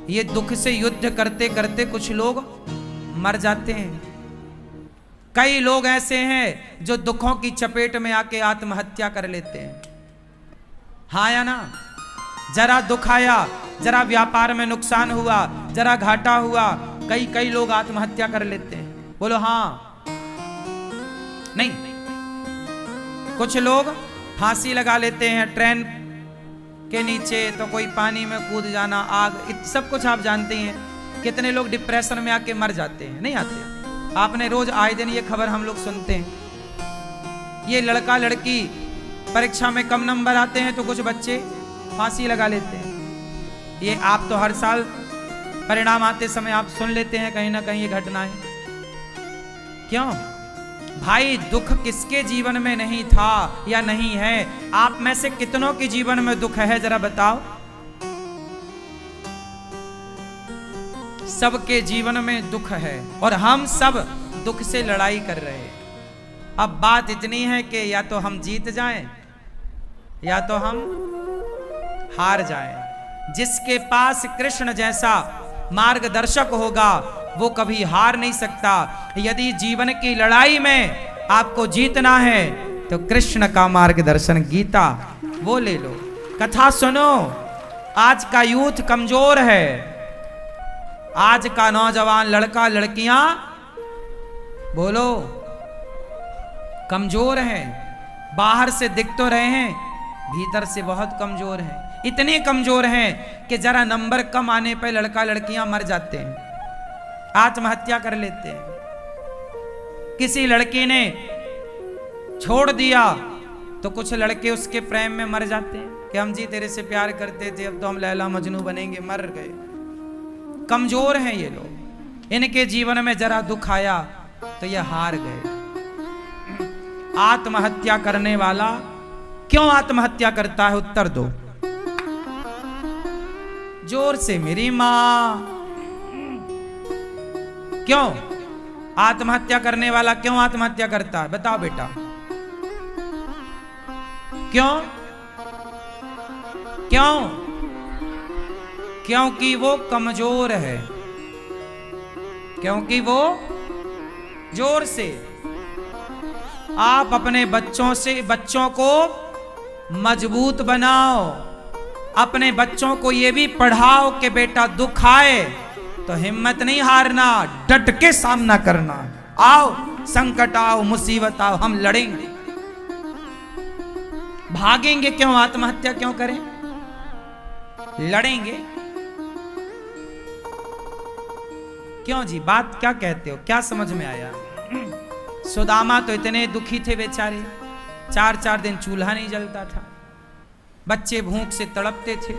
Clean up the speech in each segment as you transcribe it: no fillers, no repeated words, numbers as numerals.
ये दुख से युद्ध करते करते कुछ लोग मर जाते हैं। कई लोग ऐसे हैं जो दुखों की चपेट में आके आत्महत्या कर लेते हैं। हाँ या ना? जरा दुख आया, जरा व्यापार में नुकसान हुआ, जरा घाटा हुआ, कई लोग आत्महत्या कर लेते हैं। बोलो हाँ। नहीं, कुछ लोग फांसी लगा लेते हैं ट्रेन के नीचे, तो कोई पानी में कूद जाना, आग, सब कुछ आप जानते हैं। कितने लोग डिप्रेशन में आके मर जाते हैं, नहीं आते? आपने रोज आए दिन ये खबर हम लोग सुनते हैं। ये लड़का लड़की परीक्षा में कम नंबर आते हैं तो कुछ बच्चे फांसी लगा लेते हैं। ये आप तो हर साल परिणाम आते समय आप सुन लेते हैं कहीं ना कहीं ये घटनाएं। क्यों भाई? दुख किसके जीवन में नहीं था या नहीं है? आप में से कितनों के जीवन में दुख है, जरा बताओ। सबके जीवन में दुख है और हम सब दुख से लड़ाई कर रहे हैं। अब बात इतनी है कि या तो हम जीत जाएं या तो हम हार जाएं। जिसके पास कृष्ण जैसा मार्गदर्शक होगा वो कभी हार नहीं सकता। यदि जीवन की लड़ाई में आपको जीतना है तो कृष्ण का मार्गदर्शन गीता वो ले लो। कथा सुनो। आज का यूथ कमजोर है। आज का नौजवान लड़का लड़कियां बोलो कमजोर हैं। बाहर से दिख तो रहे हैं, भीतर से बहुत कमजोर हैं। इतने कमजोर हैं कि जरा नंबर कम आने पर लड़का लड़कियां मर जाते हैं, आत्महत्या कर लेते हैं। किसी लड़की ने छोड़ दिया तो कुछ लड़के उसके प्रेम में मर जाते हैं कि हम जी तेरे से प्यार करते थे, अब तो हम लैला मजनू बनेंगे, मर गए। कमजोर हैं ये लोग। इनके जीवन में जरा दुख आया तो ये हार गए। आत्महत्या करने वाला क्यों आत्महत्या करता है? उत्तर दो जोर से मेरी मां। क्यों आत्महत्या करने वाला क्यों आत्महत्या करता है? बताओ बेटा, क्यों? क्यों? क्योंकि वो कमजोर है। क्योंकि वो जोर से। आप अपने बच्चों को मजबूत बनाओ। अपने बच्चों को ये भी पढ़ाओ कि बेटा दुख आए तो हिम्मत नहीं हारना, डट के सामना करना। आओ संकट आओ, मुसीबत आओ, हम लड़ेंगे। भागेंगे क्यों? आत्महत्या क्यों करें? लड़ेंगे क्यों जी? बात क्या कहते हो? क्या समझ में आया? सुदामा तो इतने दुखी थे बेचारे, 4-4 दिन चूल्हा नहीं जलता था, बच्चे भूख से तड़पते थे।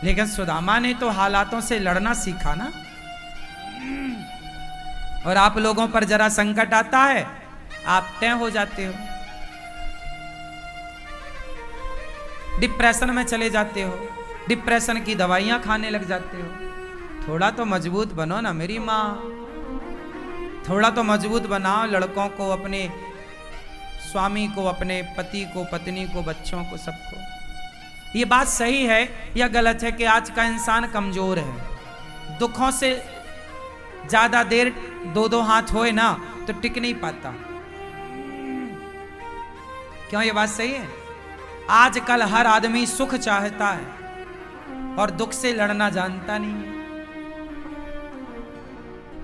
लेकिन सुदामा ने तो हालातों से लड़ना सीखा ना। और आप लोगों पर जरा संकट आता है, आप तय हो जाते हो, डिप्रेशन में चले जाते हो, डिप्रेशन की दवाइयां खाने लग जाते हो। थोड़ा तो मजबूत बनो ना मेरी माँ, थोड़ा तो मजबूत बनाओ लड़कों को, अपने स्वामी को, अपने पति को, पत्नी को, बच्चों को, सबको। ये बात सही है या गलत है कि आज का इंसान कमजोर है? दुखों से ज्यादा देर 2-2 हाथ होए ना तो टिक नहीं पाता। क्यों? ये बात सही है। आजकल हर आदमी सुख चाहता है और दुख से लड़ना जानता नहीं है।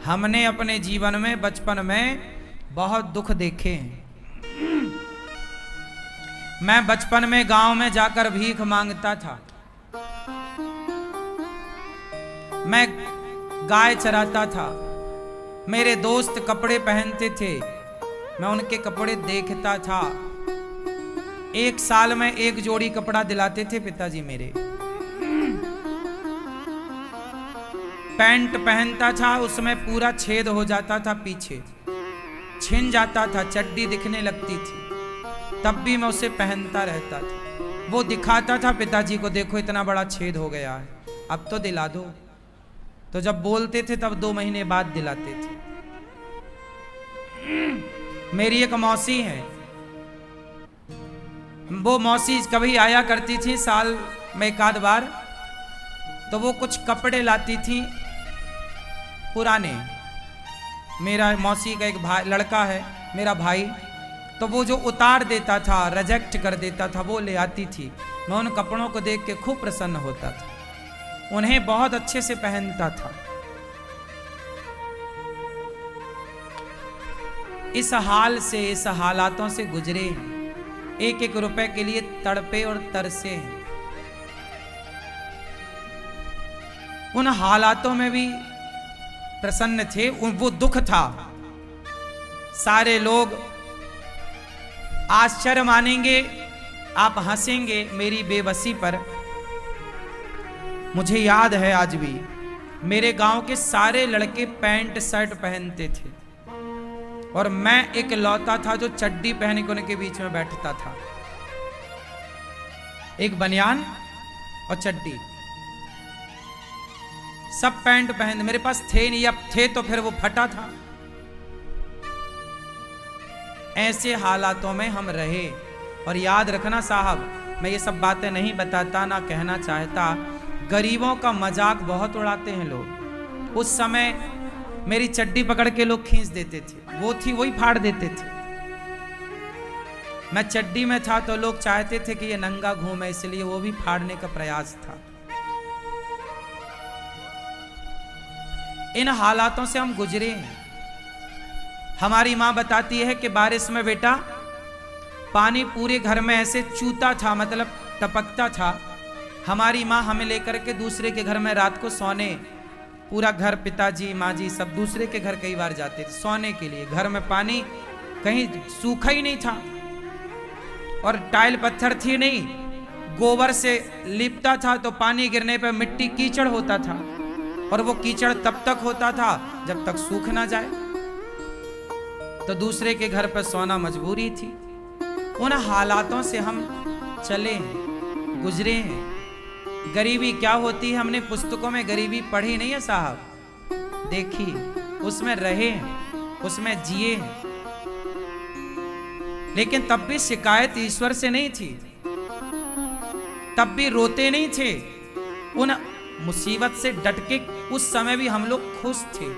हमने अपने जीवन में बचपन में बहुत दुख देखे हैं। मैं बचपन में गांव में जाकर भीख मांगता था। मैं गाय चराता था। मेरे दोस्त कपड़े पहनते थे, मैं उनके कपड़े देखता था। 1 साल में 1 जोड़ी कपड़ा दिलाते थे पिताजी मेरे। पैंट पहनता था, उसमें पूरा छेद हो जाता था, पीछे छिन जाता था, चड्डी दिखने लगती थी, तब भी मैं उसे पहनता रहता था। वो दिखाता था पिताजी को, देखो इतना बड़ा छेद हो गया है, अब तो दिला दो। तो जब बोलते थे तब 2 महीने बाद दिलाते थे। मेरी एक मौसी है, वो मौसी कभी आया करती थी साल में 1 आध बार। तो वो कुछ कपड़े लाती थी पुराने। मेरा मौसी का एक भाई लड़का है, मेरा भाई, तो वो जो उतार देता था, रिजेक्ट कर देता था, वो ले आती थी। मैं उन कपड़ों को देख के खूब प्रसन्न होता था, उन्हें बहुत अच्छे से पहनता था। इस हाल से, इस हालातों से गुजरे हैं, एक एक रुपए के लिए तड़पे और तरसे हैं। उन हालातों में भी प्रसन्न थे, वो दुख था। सारे लोग आश्चर्य मानेंगे, आप हंसेंगे मेरी बेबसी पर। मुझे याद है आज भी, मेरे गांव के सारे लड़के पैंट शर्ट पहनते थे और मैं एक लौता था जो चड्डी पहन के उनके बीच में बैठता था। एक बनियान और चड्डी, सब पैंट पहन, मेरे पास थे नहीं, अब थे तो फिर वो फटा था। ऐसे हालातों में हम रहे। और याद रखना साहब, मैं ये सब बातें नहीं बताता, ना कहना चाहता, गरीबों का मजाक बहुत उड़ाते हैं लोग। उस समय मेरी चड्डी पकड़ के लोग खींच देते थे, वो थी वही फाड़ देते थे। मैं चड्डी में था तो लोग चाहते थे कि ये नंगा घूमे, इसलिए वो भी फाड़ने का प्रयास था। इन हालातों से हम गुजरे हैं। हमारी माँ बताती है कि बारिश में बेटा पानी पूरे घर में ऐसे चूता था, मतलब टपकता था। हमारी माँ हमें लेकर के दूसरे के घर में रात को सोने, पूरा घर, पिताजी माँ जी सब दूसरे के घर कई बार जाते थे सोने के लिए। घर में पानी कहीं सूखा ही नहीं था और टाइल पत्थर थी नहीं, गोबर से लिपता था, तो पानी गिरने पर मिट्टी कीचड़ होता था और वो कीचड़ तब तक होता था जब तक सूख ना जाए। तो दूसरे के घर पर सोना मजबूरी थी। उन हालातों से हम चले हैं, गुजरे हैं। गरीबी क्या होती है हमने पुस्तकों में गरीबी पढ़ी नहीं है साहब, देखी, उसमें रहे हैं, उसमें जिए हैं। लेकिन तब भी शिकायत ईश्वर से नहीं थी, तब भी रोते नहीं थे। उन मुसीबत से डट के उस समय भी हम लोग खुश थे।